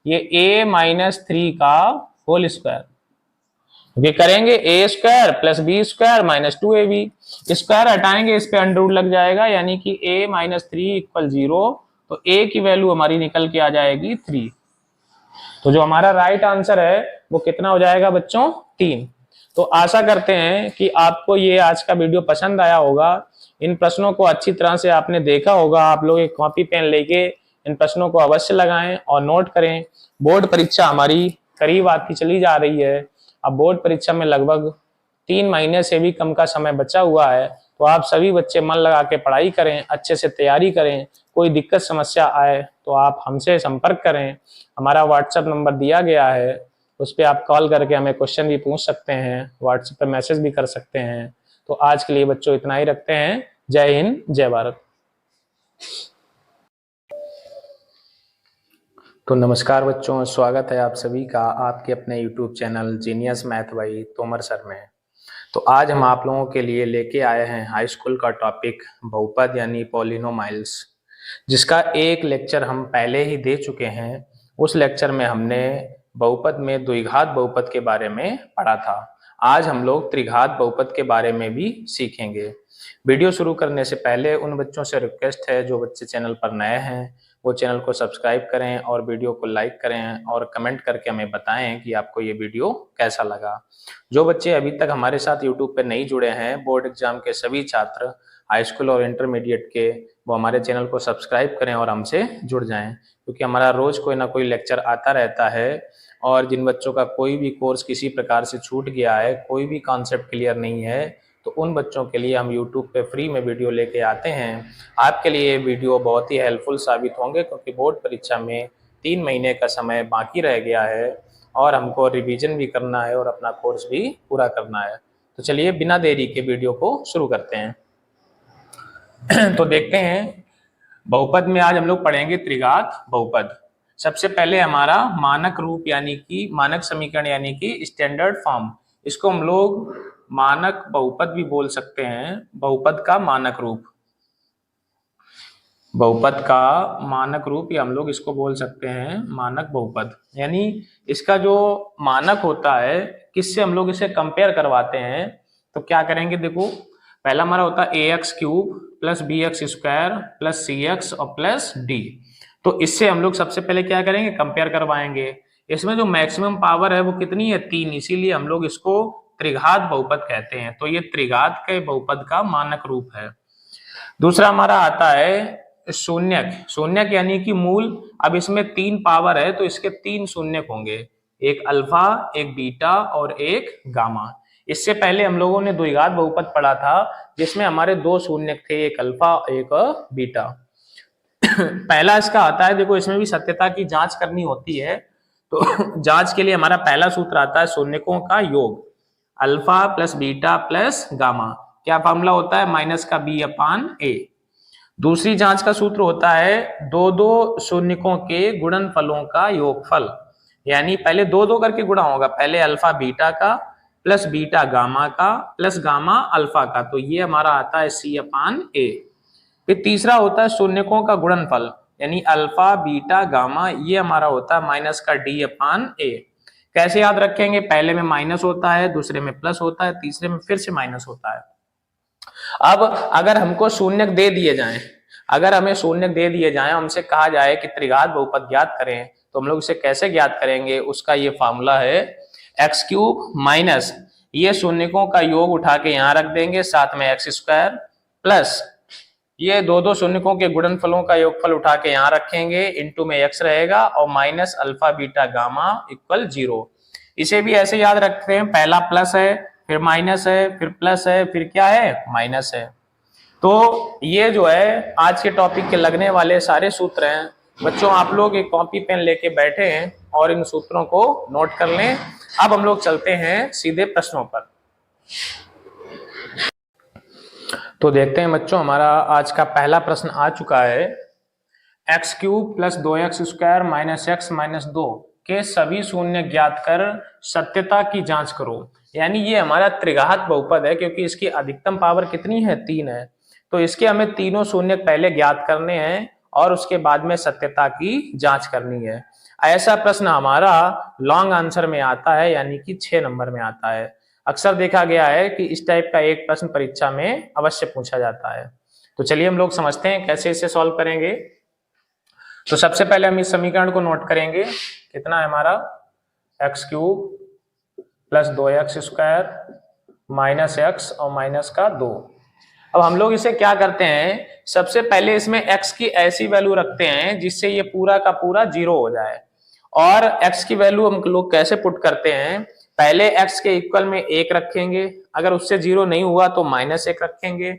ये a-3 का होल स्क्वायर। ये करेंगे a square plus b square minus 2ab, square हटाएंगे इस पे अंडर रूट लग जाएगा यानी कि a-3 इक्वल 0। तो a की वैल्यू हमारी निकल के आ जाएगी 3। तो जो हमारा राइट आंसर है वो कितना हो जाएगा बच्चों 3। तो आशा करते हैं कि आपको ये आज का वीडियो पसंद आया होगा। इन प्रश्नों को अच्छी तरह से आपने देखा होगा। आप लोग एक कॉपी पेन लेके इन प्रश्नों को अवश्य लगाएं और नोट करें। बोर्ड परीक्षा हमारी करीब आती चली जा रही है। अब बोर्ड परीक्षा में लगभग 3 महीने से भी कम का समय बचा हुआ है, तो आप सभी बच्चे मन लगा के पढ़ाई करें, अच्छे से तैयारी करें। कोई दिक्कत समस्या आए तो आप हमसे संपर्क करें। हमारा व्हाट्सएप नंबर दिया गया है, उस पर आप कॉल करके हमें क्वेश्चन भी पूछ सकते हैं, व्हाट्सएप पर मैसेज भी कर सकते हैं। तो आज के लिए बच्चों इतना ही रखते हैं। जय हिंद, जय भारत। तो नमस्कार बच्चों, स्वागत है आप सभी का आपके अपने YouTube channel genius math by Tomar sir में। तो आज हम आप लोगों के लिए लेके आए हैं हाई स्कूल का टॉपिक बहुपद यानी पॉलिनोमाइल्स, जिसका एक लेक्चर हम पहले ही दे चुके हैं। उस लेक्चर में हमने बहुपद में द्विघात बहुपद के बारे में पढ़ा था। आज हम लोग त्रिघात बहुपद के बारे में भी सीखेंगे। वीडियो शुरू करने से पहले उन बच्चों से रिक्वेस्ट है जो बच्चे चैनल पर नए हैं, वो चैनल को सब्सक्राइब करें और वीडियो को लाइक करें और कमेंट करके हमें बताएं कि आपको ये वीडियो कैसा लगा। जो बच्चे अभी तक हमारे साथ यूट्यूब पे नहीं जुड़े हैं, बोर्ड एग्जाम के सभी छात्र हाई स्कूल और इंटरमीडिएट के, वो हमारे चैनल को सब्सक्राइब करें और हमसे जुड़ जाएं, क्योंकि हमारा रोज कोई ना कोई लेक्चर आता रहता है। और जिन बच्चों का कोई भी कोर्स किसी प्रकार से छूट गया है, कोई भी कॉन्सेप्ट क्लियर नहीं है, तो उन बच्चों के लिए हम YouTube पे फ्री में वीडियो लेके आते हैं। आपके लिए ये वीडियो बहुत ही हेल्पफुल साबित होंगे, क्योंकि बोर्ड परीक्षा में 3 महीने का समय बाकी रह गया है और हमको रिवीजन भी करना है और अपना कोर्स भी पूरा करना है। तो चलिए बिना देरी के वीडियो को शुरू करते हैं। तो देखते हैं, बहुपद में आज हम लोग पढ़ेंगे त्रिघात बहुपद। सबसे पहले हमारा मानक रूप यानी कि मानक समीकरण यानी कि स्टैंडर्ड फॉर्म, इसको हम लोग मानक बहुपद भी बोल सकते हैं। बहुपद का मानक रूप, बहुपद का मानक रूप, या हम लोग इसको बोल सकते हैं मानक बहुपद। यानी इसका जो मानक होता है, किससे हम लोग इसे कंपेयर करवाते हैं, तो क्या करेंगे, देखो पहला हमारा होता है ax cube plus bx square plus cx और प्लस d। तो इससे हम लोग सबसे पहले क्या करेंगे, कंपेयर करवाएंगे। इसमें जो मैक्सिमम पावर है वो कितनी है, 3, इसीलिए हम लोग इसको त्रिघात बहुपद कहते हैं। तो ये त्रिघात के बहुपद का मानक रूप है। दूसरा हमारा आता है शून्यक। शून्यक यानी कि मूल। अब इसमें 3 पावर है तो इसके 3 शून्यक होंगे, एक अल्फा, एक बीटा और एक गामा। इससे पहले हम लोगों ने द्विघात बहुपद पढ़ा था जिसमें हमारे 2 शून्यक थे, एक अल्फा एक बीटा। पहला इसका आता है, देखो इसमें भी सत्यता की जांच करनी होती है, तो जांच के लिए हमारा पहला सूत्र आता है शून्यकों का योग, alpha plus beta plus gamma. क्या फॉर्मूला होता है, माइनस का बी अपान ए। दूसरी जांच का सूत्र होता है 2 शून्यकों के गुणनफलों का योगफल, यानी पहले 2 करके गुणा होगा, पहले अल्फा बीटा का प्लस बीटा गामा का प्लस गामा अल्फा का, तो ये हमारा आता है सी अपान ए। फिर तीसरा होता है शून्यकों का गुणनफल, यानी अल्फा बीटा गामा, ये हमारा होता है माइनस का डी अपान ए। कैसे याद रखेंगे, पहले में माइनस होता है, दूसरे में प्लस होता है, तीसरे में फिर से माइनस होता है। अब अगर हमको शून्यक दे दिए जाएं, अगर हमें शून्यक दे दिए जाएं, हमसे कहा जाए कि त्रिघात बहुपद ज्ञात करें, तो हम लोग इसे कैसे ज्ञात करेंगे, उसका ये फॉर्मूला है एक्स क्यूब माइनस ये शून्यकों का योग उठा के यहाँ रख देंगे, साथ में एक्स स्क्वायर प्लस ये 2 शून्यकों के गुणनफलों का योगफल उठा के यहाँ रखेंगे, इनटू में एक्स रहेगा और minus alpha beta gamma equal 0। इसे भी ऐसे याद रखते हैं, पहला प्लस है, फिर माइनस है, फिर प्लस है, फिर क्या है, माइनस है। तो ये जो है आज के टॉपिक के लगने वाले सारे सूत्र हैं। बच्चों आप लोग एक कॉपी पेन लेके बैठे हैं और इन सूत्रों को नोट कर लें। अब हम लोग चलते हैं सीधे प्रश्नों पर। तो देखते हैं बच्चों, हमारा आज का पहला प्रश्न आ चुका है, x cube plus 2x square minus x minus 2 के सभी शून्य ज्ञात कर सत्यता की जांच करो। यानी ये हमारा त्रिघात बहुपद है, क्योंकि इसकी अधिकतम पावर कितनी है, 3 है। तो इसके हमें तीनों शून्य पहले ज्ञात करने हैं और उसके बाद में सत्यता की जांच करनी है। ऐसा प्रश्न हमारा लॉन्ग आंसर में आता है, यानी कि 6 नंबर में आता है। अक्सर देखा गया है कि इस टाइप का एक प्रश्न परीक्षा में अवश्य पूछा जाता है। तो चलिए हम लोग समझते हैं कैसे इसे सॉल्व करेंगे। तो सबसे पहले हम इस समीकरण को नोट करेंगे, कितना है हमारा, x cube plus 2x square minus x और माइनस का 2। अब हम लोग इसे क्या करते हैं, सबसे पहले इसमें x की ऐसी वैल्यू रखते हैं जिससे ये पूरा का पूरा 0 हो जाए। और x की वैल्यू हम लोग कैसे पुट करते हैं, पहले x के इक्वल में 1 रखेंगे, अगर उससे 0 नहीं हुआ तो -1 रखेंगे,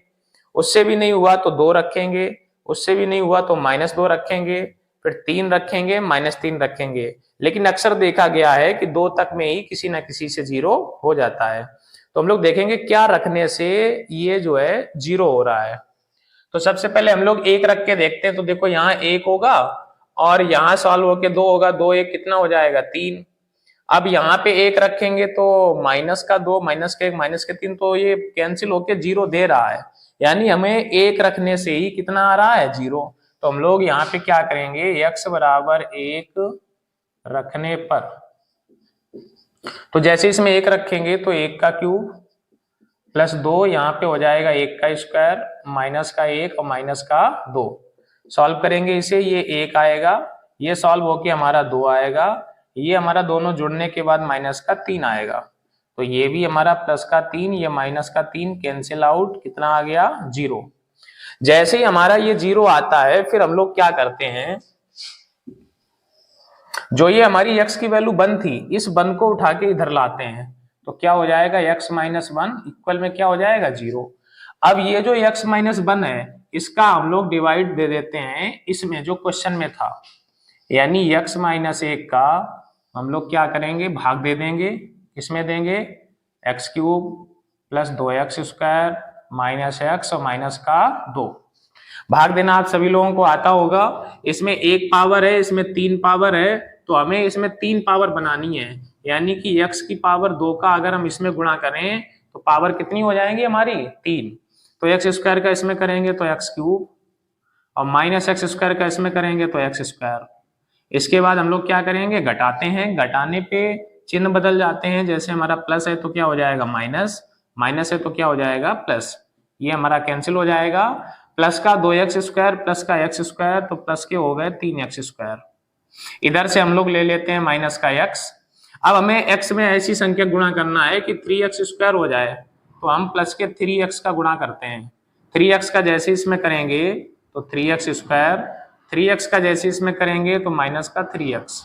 उससे भी नहीं हुआ तो 2 रखेंगे, उससे भी नहीं हुआ तो -2 रखेंगे, फिर 3 रखेंगे, -3 रखेंगे। लेकिन अक्सर देखा गया है कि 2 तक में ही किसी ना किसी से 0 हो जाता है। तो हम लोग देखेंगे क्या रखने से ये जो है 0 हो रहा है। तो सबसे पहले हम लोग 1 रख के देखते हैं। तो देखो यहाँ 1 होगा और यहाँ सॉल्व होके 2 होगा, 2 1 कितना हो जाएगा 3। अब यहाँ पे 1 रखेंगे तो -2 -3 तो ये कैंसिल होके 0 दे रहा है, यानी हमें 1 रखने से ही कितना आ रहा है 0। तो हम लोग यहाँ पे क्या करेंगे, x बराबर 1 रखने पर, तो जैसे इसमें 1 रखेंगे तो 1 का क्यूब प्लस 2 यहाँ पे हो जाएगा 1 का स्क्वायर माइनस का 1 और माइनस का 2। सॉल्व करेंगे इसे, ये 1 आएगा, ये सॉल्व होके हमारा 2 आएगा, ये हमारा दोनों जुड़ने के बाद माइनस का 3 आएगा। तो ये भी हमारा प्लस का 3, ये माइनस का 3 कैंसिल आउट, कितना आ गया 0। जैसे ही हमारा ये 0 आता है फिर हम लोग क्या करते हैं, जो ये हमारी x की वैल्यू 1 थी, इस 1 को उठा के इधर लाते हैं। तो क्या हो जाएगा x माइनस 1 इक्वल में क्या हो जाएगा 0। अब ये जो x माइनस 1 है इसका हम लोग डिवाइड दे देते हैं इसमें जो क्वेश्चन में था, यानी x माइनस 1 का हम लोग क्या करेंगे, भाग दे देंगे। किसमें देंगे, x cube plus 2x square minus x और माइनस का 2। भाग देना आप सभी लोगों को आता होगा। इसमें 1 पावर है, इसमें 3 पावर है, तो हमें इसमें 3 पावर बनानी है, यानी कि x की पावर 2 का अगर हम इसमें गुणा करें तो पावर कितनी हो जाएंगी हमारी 3। तो x स्क्वायर का इसमें करेंगे तो x क्यूब और माइनस x स्क्वायर का इसमें करेंगे तो x स्क्वायर। इसके बाद हम लोग क्या करेंगे, घटाते हैं, घटाने पे चिन्ह बदल जाते हैं। जैसे हमारा प्लस है तो क्या हो जाएगा माइनस, माइनस है तो क्या हो जाएगा प्लस, ये हमारा कैंसिल हो जाएगा। प्लस का 2x स्क्वायर प्लस का x स्क्वायर, तो प्लस के हो गए 3x स्क्वायर। इधर से हम लोग ले लेते हैं माइनस का x। अब हमें x में ऐसी संख्या गुणा करना है कि 3x स्क्वायर हो जाए, तो हम प्लस के 3x का गुणा करते हैं। 3x का जैसे इसमें करेंगे तो 3x स्क्वायर, 3x का जैसे इसमें करेंगे तो माइनस का 3x।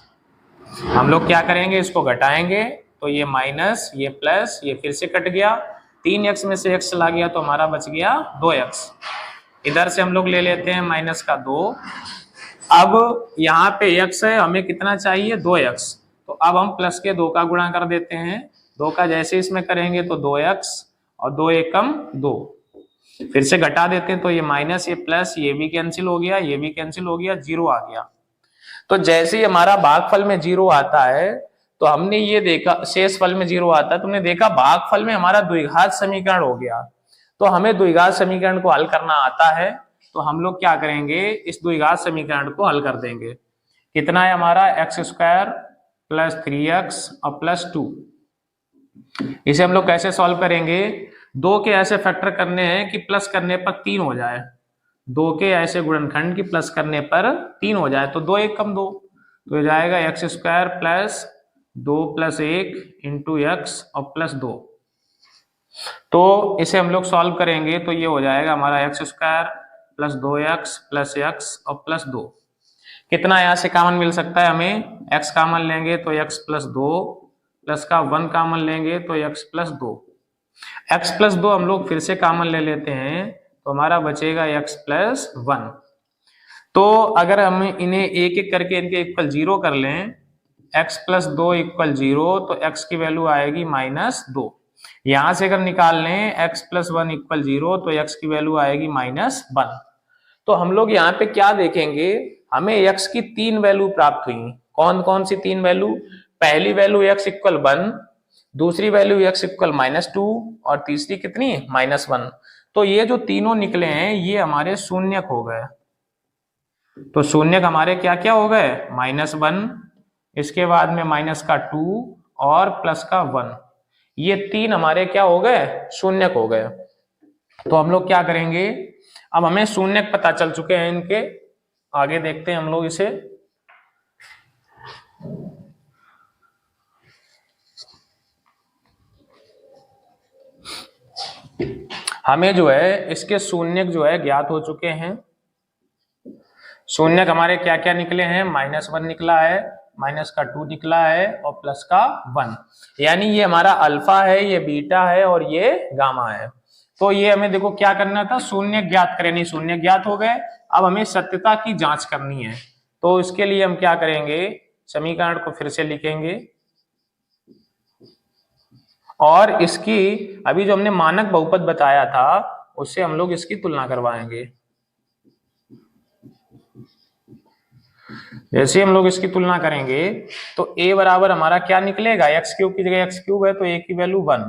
हम लोग क्या करेंगे, इसको घटाएंगे तो ये माइनस, ये प्लस, ये फिर से कट गया, 3x में से x चला गया तो हमारा बच गया 2x। इधर से हम लोग ले लेते हैं माइनस का 2। अब यहाँ पे x है, हमें कितना चाहिए 2x, तो अब हम प्लस के 2 का गुणा कर देते हैं। 2 का जैसे इसमें करेंगे तो 2x और 2 एकम 2, फिर से घटा देते हैं तो ये माइनस, ये प्लस, ये भी कैंसिल हो गया, ये भी कैंसिल हो गया, 0 आ गया। तो जैसे ही हमारा भागफल में 0 आता है तो हमने ये देखा, शेषफल में 0 आता है, तुमने देखा भागफल में हमारा द्विघात समीकरण हो गया। तो हमें द्विघात समीकरण को हल करना आता है, तो हम लोग क्या करेंगे, इस द्विघात समीकरण को हल कर देंगे। कितना है हमारा x स्क्वायर प्लस 3x और प्लस 2। इसे हम लोग कैसे सॉल्व करेंगे, 2 के ऐसे फैक्टर करने हैं कि प्लस करने पर 3 हो जाए, 2 के ऐसे गुणनखंड की प्लस करने पर 3 हो जाए। तो 2 एकम 2, तो हो जाएगा x square plus 2 plus 1 into x और प्लस 2। तो इसे हम लोग सॉल्व करेंगे तो ये हो जाएगा हमारा x square plus 2x plus x और प्लस 2। कितना यहाँ से कॉमन मिल सकता है हमें, x कॉमन लेंगे तो x प्लस 2 प्लस का 1 कॉमन लेंगे तो x प्लस 2। x प्लस 2 हम लोग फिर से कॉमन ले लेते हैं तो हमारा बचेगा x प्लस 1। तो अगर हम इन्हें एक एक करके इनके इक्वल 0 कर लें, x प्लस 2 इक्वल 0, तो x की वैल्यू आएगी -2। यहां से अगर निकाल लें x प्लस 1 इक्वल 0, तो x की वैल्यू आएगी -1। तो हम लोग यहाँ पे क्या देखेंगे, हमें x की 3 वैल्यू प्राप्त हुई। कौन कौन सी 3 वैल्यू, पहली वैल्यू x इक्वल 1, दूसरी वैल्यू x इक्वल -2 और तीसरी कितनी -1। तो ये जो तीनों निकले हैं ये हमारे शून्यक हो गए। तो शून्यक हमारे क्या क्या हो गए, -1, इसके बाद में माइनस का 2 और प्लस का 1, ये 3 हमारे क्या हो गए, शून्यक हो गए। तो हम लोग क्या करेंगे, अब हमें शून्यक पता चल चुके हैं इनके, आगे देखते हैं हम लोग इसे। हमें जो है इसके शून्यक जो है ज्ञात हो चुके हैं। शून्यक हमारे क्या क्या निकले हैं, -1 निकला है, माइनस का 2 निकला है और प्लस का 1, यानी ये हमारा अल्फा है, ये बीटा है और ये गामा है। तो ये हमें देखो क्या करना था, शून्य ज्ञात करें, नहीं शून्य ज्ञात हो गए, अब हमें सत्यता की जांच करनी है। तो इसके लिए हम क्या करेंगे, समीकरण को फिर से लिखेंगे और इसकी अभी जो हमने मानक बहुपद बताया था उससे हम लोग इसकी तुलना करवाएंगे। जैसे हम लोग इसकी तुलना करेंगे तो a बराबर हमारा क्या निकलेगा, एक्स क्यूब की जगह एक्स क्यूब है तो a की वैल्यू 1,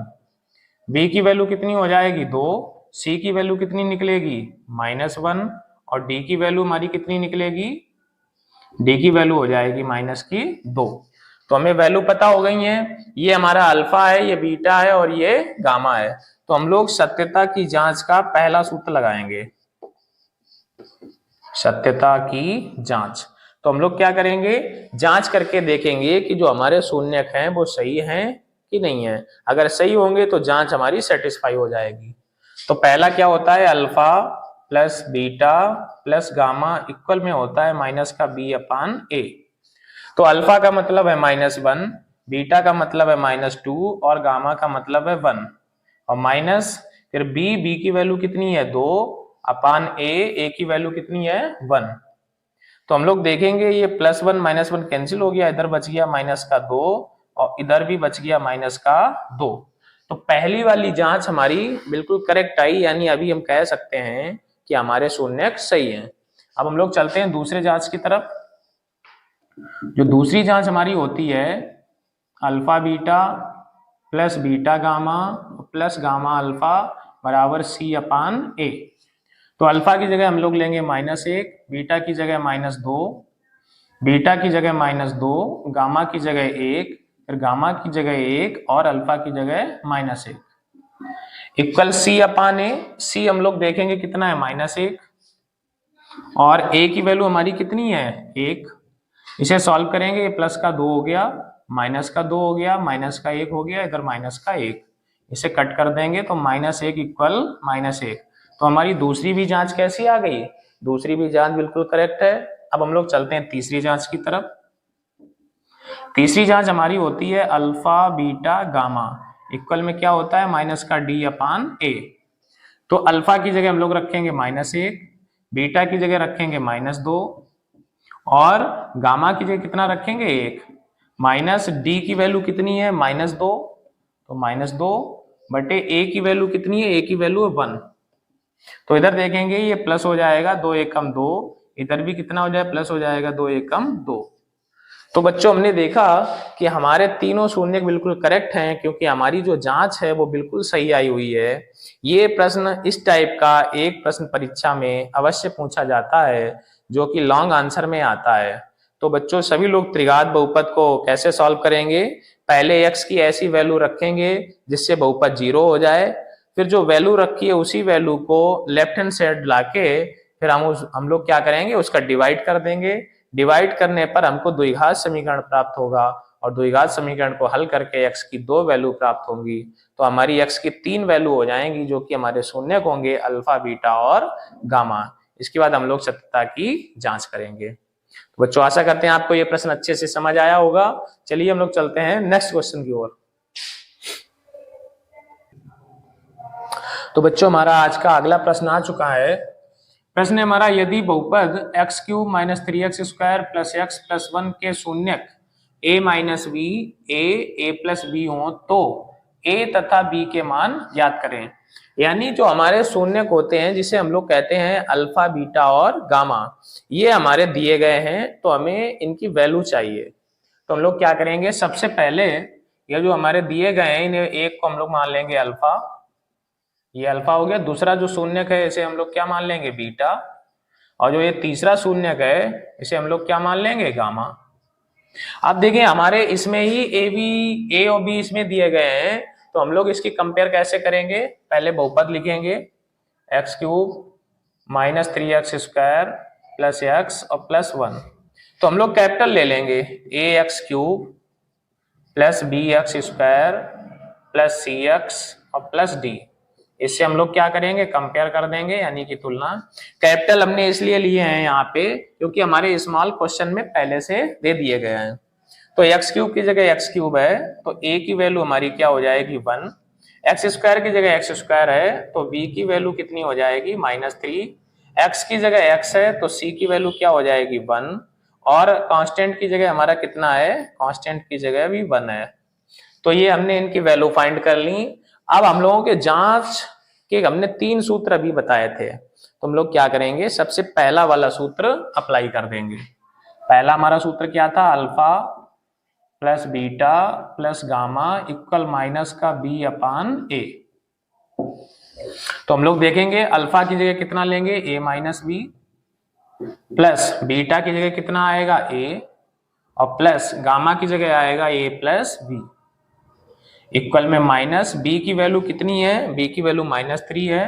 b की वैल्यू कितनी हो जाएगी 2, c की वैल्यू कितनी निकलेगी -1 और d की वैल्यू हमारी कितनी निकलेगी, d की वैल्यू हो जाएगी -2। तो हमें वैल्यू पता हो गई है, ये हमारा अल्फा है, ये बीटा है और ये गामा है। तो हम लोग सत्यता की जांच का पहला सूत्र लगाएंगे, सत्यता की जांच। तो हम लोग क्या करेंगे, जांच करके देखेंगे कि जो हमारे शून्यक हैं वो सही हैं कि नहीं है। अगर सही होंगे तो जांच हमारी सेटिस्फाई हो जाएगी। तो पहला क्या होता है, alpha plus beta plus gamma equal में होता है माइनस का b/a। तो अल्फा का मतलब है -1, बीटा का मतलब है -2 और गामा का मतलब है 1 और माइनस फिर b की वैल्यू कितनी है 2/a, a की वैल्यू कितनी है 1। तो हम लोग देखेंगे ये +1 -1 कैंसिल हो गया, इधर बच गया -2 और इधर भी बच गया -2। तो पहली वाली जांच हमारी बिल्कुल करेक्ट आई, यानी अभी हम कह सकते हैं कि हमारे शून्यक सही हैं। अब हम लोग चलते हैं दूसरे जांच की तरफ। जो दूसरी जांच हमारी होती है alpha beta plus beta gamma plus gamma alpha बराबर c/a। तो अल्फा की जगह हम लोग लेंगे -1, बीटा की जगह -2, बीटा की जगह -2, गामा की जगह 1, फिर गामा की जगह 1 और अल्फा की जगह -1 इक्वल c/a। c हम लोग देखेंगे कितना है -1 और a की वैल्यू हमारी कितनी है 1। इसे सॉल्व करेंगे, प्लस का 2 हो गया, माइनस का 2 हो गया, माइनस का 1 हो गया, इधर माइनस का 1, इसे कट कर देंगे तो -1 इक्वल -1। तो हमारी दूसरी भी जांच कैसी आ गई, दूसरी भी जांच बिल्कुल करेक्ट है। अब हम लोग चलते हैं तीसरी जांच की तरफ। तीसरी जांच हमारी होती है अल्फा बीटा गामा इक्वल में क्या होता है माइनस का d/a। तो अल्फा की जगह हम लोग रखेंगे -1, बीटा की जगह रखेंगे -2 और गामा की जगह कितना रखेंगे 1। माइनस डी की वैल्यू कितनी है -2, तो -2 बटे a की वैल्यू कितनी है, a की वैल्यू है 1। तो इधर देखेंगे ये प्लस हो जाएगा 2 एकम 2, इधर भी कितना हो जाए प्लस हो जाएगा 2 एकम 2। तो बच्चों हमने देखा कि हमारे तीनों शून्यक बिल्कुल करेक्ट हैं, क्योंकि हमारी जो जांच है वो बिल्कुल सही आई हुई है। ये प्रश्न इस टाइप का एक प्रश्न परीक्षा में अवश्य पूछा जाता है जो कि लॉन्ग आंसर में आता है। तो बच्चों सभी लोग त्रिघात बहुपद को कैसे सॉल्व करेंगे, पहले x की ऐसी वैल्यू रखेंगे जिससे बहुपद 0 हो जाए, फिर जो वैल्यू रखी है उसी वैल्यू को लेफ्ट हैंड साइड लाके फिर हम लोग क्या करेंगे उसका डिवाइड कर देंगे। डिवाइड करने पर हमको द्विघात समीकरण प्राप्त होगा और द्विघात समीकरण को हल करके x की 2 वैल्यू प्राप्त होंगी। तो हमारी x की 3 वैल्यू हो जाएंगी जो कि हमारे शून्यक होंगे अल्फा बीटा और गामा। इसके बाद हम लोग सत्यता की जांच करेंगे। तो बच्चों आशा करते हैं आपको ये प्रश्न अच्छे से समझ आया होगा। चलिए हम लोग चलते हैं नेक्स्ट क्वेश्चन की ओर। तो बच्चों हमारा आज का अगला प्रश्न आ चुका है। प्रश्न है हमारा, यदि बहुपद x³ - 3x² + x + 1 के शून्यक a - b a + b हो तो a तथा b के मान ज्ञात करें। यानी जो हमारे शून्यक होते हैं जिसे हम लोग कहते हैं अल्फा बीटा और गामा, ये हमारे दिए गए हैं तो हमें इनकी वैल्यू चाहिए। तो हम लोग क्या करेंगे, सबसे पहले ये जो हमारे दिए गए हैं इन्हें एक को हम लोग मान लेंगे अल्फा, ये अल्फा हो गया। दूसरा जो शून्यक है इसे हम लोग क्या मान लेंगे बीटा, और जो ये तीसरा शून्यक है इसे हम लोग क्या मान लेंगे गामा। अब देखिए हमारे इसमें ही ए और बी इसमें दिए गए हैं, तो हम लोग इसकी कंपेयर कैसे करेंगे, पहले बहुपद लिखेंगे x³ - 3x² + x और +1। तो हम लोग कैपिटल ले लेंगे ax³ + bx² + cx और +d। इससे हम लोग क्या करेंगे कंपेयर कर देंगे, यानी कि तुलना। कैपिटल हमने इसलिए लिए हैं यहाँ पे क्योंकि हमारे स्मॉल क्वेश्चन में पहले से दे दिए गए हैं। तो एक्स क्यूब की जगह एक्स क्यूब है तो ए की वैल्यू हमारी क्या हो जाएगी 1। एक्स स्क्वायर की जगह एक्स स्क्वायर है तो बी की वैल्यू कितनी हो जाएगी -3। एक्स की जगह एक्स है तो सी की वैल्यू क्या हो जाएगी 1। और कांस्टेंट की जगह हमारा कितना है, कांस्टेंट की जगह भी 1 है। तो ये हमने इनकी वैल्यू फाइंड कर ली। अब हम लोगों के जांच के हमने 3 सूत्र अभी बताए थे, तो हम लोग क्या करेंगे, सबसे पहला वाला सूत्र अप्लाई कर देंगे। पहला हमारा सूत्र क्या था, alpha plus beta plus gamma equal minus का बी अपान ए। तो हम लोग देखेंगे अल्फा की जगह कितना लेंगे, ए माइनस बी, प्लस बीटा की जगह कितना आएगा ए, और प्लस गामा की जगह आएगा ए प्लस बी, इक्वल में माइनस बी की वैल्यू कितनी है, बी की वैल्यू -3 है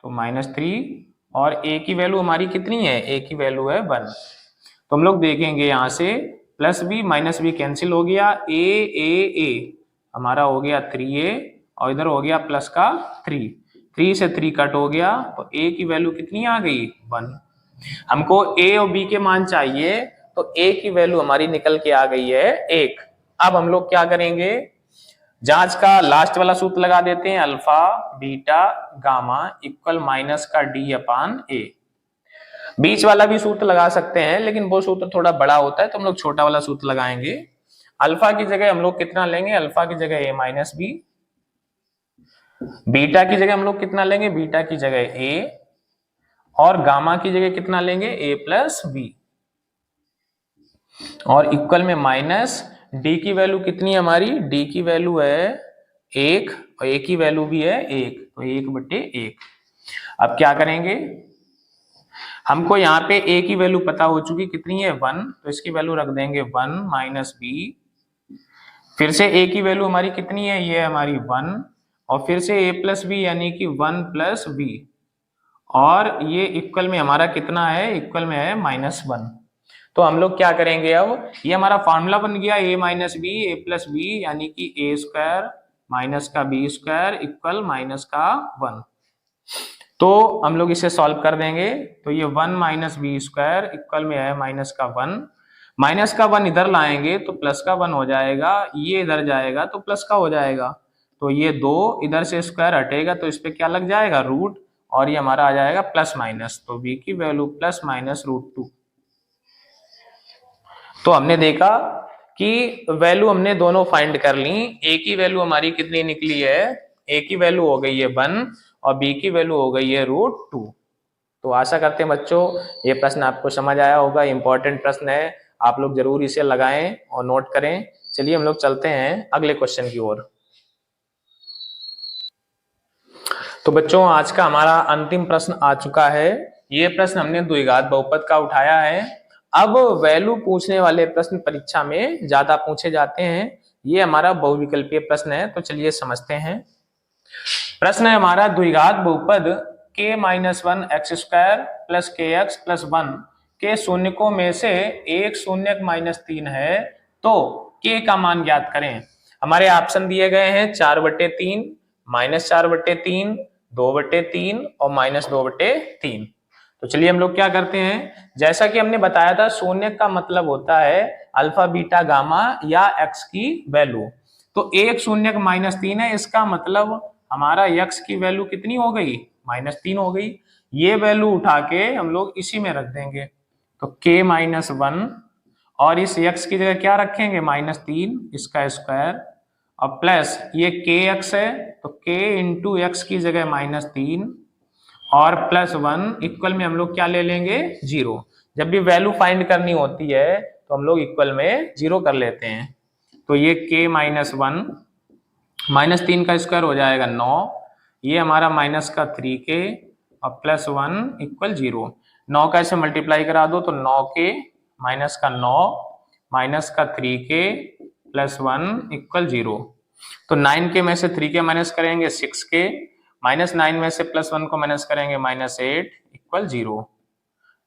तो -3, और ए की वैल्यू हमारी कितनी है, ए की वैल्यू है 1। तो हम लोग देखेंगे यहां से plus B minus B cancel हो गया, ए हमारा हो गया 3a, और इधर हो गया प्लस का 3 से 3 कट हो गया तो a की वैल्यू कितनी आ गई 1। हमको a और b के मान चाहिए तो a की वैल्यू हमारी निकल के आ गई है 1। अब हम लोग क्या करेंगे, जांच का लास्ट वाला सूत्र लगा देते हैं, alpha beta gamma equal minus का डी अपान ए। बीच वाला भी सूत्र लगा सकते हैं लेकिन वो सूत्र थोड़ा बड़ा होता है तो हम लोग छोटा वाला सूत्र लगाएंगे। अल्फा की जगह हम लोग कितना लेंगे, अल्फा की जगह ए माइनस बी, बीटा की जगह हम लोग कितना लेंगे, बीटा की जगह ए, और गामा की जगह कितना लेंगे, ए प्लस बी, और इक्वल में माइनस डी की वैल्यू कितनी है हमारी, डी की वैल्यू है 1 और ए की वैल्यू भी है 1, तो 1/1। अब क्या करेंगे, हमको यहाँ पे a की वैल्यू पता हो चुकी कितनी है 1, तो इसकी वैल्यू रख देंगे 1 माइनस बी, फिर से a की वैल्यू हमारी कितनी है, ये हमारी 1, और फिर से a प्लस बी यानी कि 1 प्लस बी, और ये इक्वल में हमारा कितना है, इक्वल में है -1। तो हम लोग क्या करेंगे, अब ये हमारा फॉर्मूला बन गया a minus B A plus B यानी कि a स्क्वायर माइनस का बी स्क्वायर इक्वल माइनस का 1। तो हम लोग इसे सॉल्व कर देंगे तो ये 1 माइनस बी स्क्वायर इक्वल में है माइनस का 1, माइनस का 1 इधर लाएंगे तो प्लस का 1 हो जाएगा, ये इधर जाएगा तो प्लस का हो जाएगा, तो ये 2 इधर से स्क्वायर हटेगा तो इस पे क्या लग जाएगा, रूट, और ये हमारा आ जाएगा प्लस माइनस, तो b की वैल्यू प्लस माइनस √2। तो हमने देखा कि वैल्यू हमने दोनों फाइंड कर ली, a की वैल्यू हमारी कितनी निकली है, a की वैल्यू हो गई है 1 और b की वैल्यू हो गई है √2। तो आशा करते हैं बच्चों ये प्रश्न आपको समझ आया होगा, इंपॉर्टेंट प्रश्न है, आप लोग जरूर इसे लगाएं और नोट करें। चलिए हम लोग चलते हैं अगले क्वेश्चन की ओर। तो बच्चों आज का हमारा अंतिम प्रश्न आ चुका है। ये प्रश्न हमने द्विघात बहुपद का उठाया है। अब वैल्यू पूछने वाले प्रश्न परीक्षा में ज्यादा पूछे जाते हैं, ये हमारा बहुविकल्पीय प्रश्न है, तो चलिए समझते हैं। प्रश्न है हमारा, द्विघात बहुपद k-1 x square plus kx plus 1 के शून्यकों में से एक शून्यक -3 है, तो k का मान ज्ञात करें। हमारे ऑप्शन दिए गए हैं 4/3, -4/3, 2/3 और -2/3। तो चलिए हम लोग क्या करते हैं, जैसा कि हमने बताया था शून्यक का मतलब होता है अल्फा बीटा गामा या x की वैल्यू, तो एक शून्यक -3 है, इसका मतलब हमारा x की वैल्यू कितनी हो गई, -3 हो गई। ये वैल्यू उठा के हम लोग इसी में रख देंगे, तो k-1 और इस x की जगह क्या रखेंगे, -3 इसका स्क्वायर, और प्लस ये kx है तो k इंटू x की जगह -3 और प्लस 1 इक्वल में हम लोग क्या ले लेंगे, 0। जब भी वैल्यू फाइंड करनी होती है तो हम लोग इक्वल में 0 कर लेते हैं। तो ये k-1 -3 का स्क्वायर हो जाएगा 9, ये हमारा माइनस का 3k और प्लस 1 इक्वल 0। 9 का ऐसे मल्टीप्लाई करा दो तो 9k माइनस का 9 माइनस का 3k प्लस 1 इक्वल 0। तो 9k में से 3k माइनस करेंगे 6k, -9 में से प्लस 1 को माइनस करेंगे -8 इक्वल 0।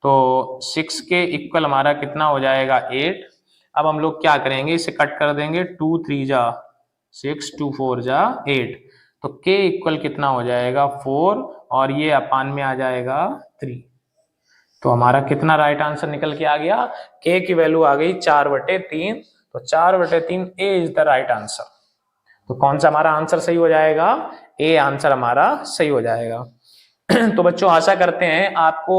तो 6k इक्वल हमारा कितना हो जाएगा 8। अब हम लोग क्या करेंगे, इसे कट कर देंगे, 2 3 जा 6, 2 4 जा 8, तो k इक्वल कितना हो जाएगा 4 और ये अपान में आ जाएगा 3। तो हमारा कितना राइट आंसर निकल के आ गया, k की वैल्यू आ गई 4/3। तो 4/3 ए इज द राइट आंसर। तो कौन सा हमारा आंसर सही हो जाएगा? ए आंसर हमारा सही हो जाएगा। तो बच्चों आशा करते हैं आपको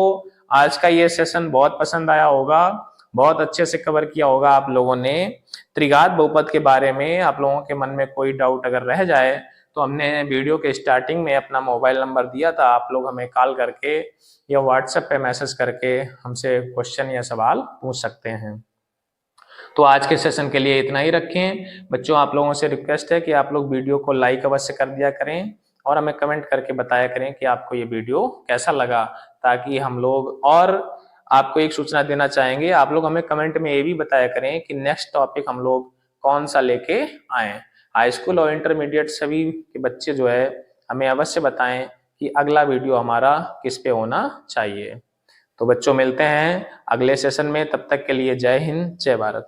आज का ये सेशन बहुत पसंद आया होगा, बहुत अच्छे से कवर किया होगा आप लोगों ने। त्रिघात बहुपद के बारे में आप लोगों के मन में कोई डाउट अगर रह जाए तो हमने वीडियो के स्टार्टिंग में अपना मोबाइल नंबर दिया था, आप लोग हमें कॉल करके या व्हाट्सएप पे मैसेज करके हमसे क्वेश्चन या सवाल पूछ सकते हैं। तो आज के सेशन के लिए इतना ही रखें। बच्चों आप लोगों से रिक्वेस्ट है कि आप लोग वीडियो को लाइक अवश्य कर दिया करें और हमें कमेंट करके बताया करें कि आपको ये वीडियो कैसा लगा, ताकि हम लोग, और आपको एक सूचना देना चाहेंगे, आप लोग हमें कमेंट में ये भी बताया करें कि नेक्स्ट टॉपिक हम लोग कौन सा लेके आए। हाई स्कूल और इंटरमीडिएट सभी के बच्चे जो है हमें अवश्य बताएं कि अगला वीडियो हमारा किस पे होना चाहिए। तो बच्चों मिलते हैं अगले सेशन में, तब तक के लिए जय हिंद, जय भारत।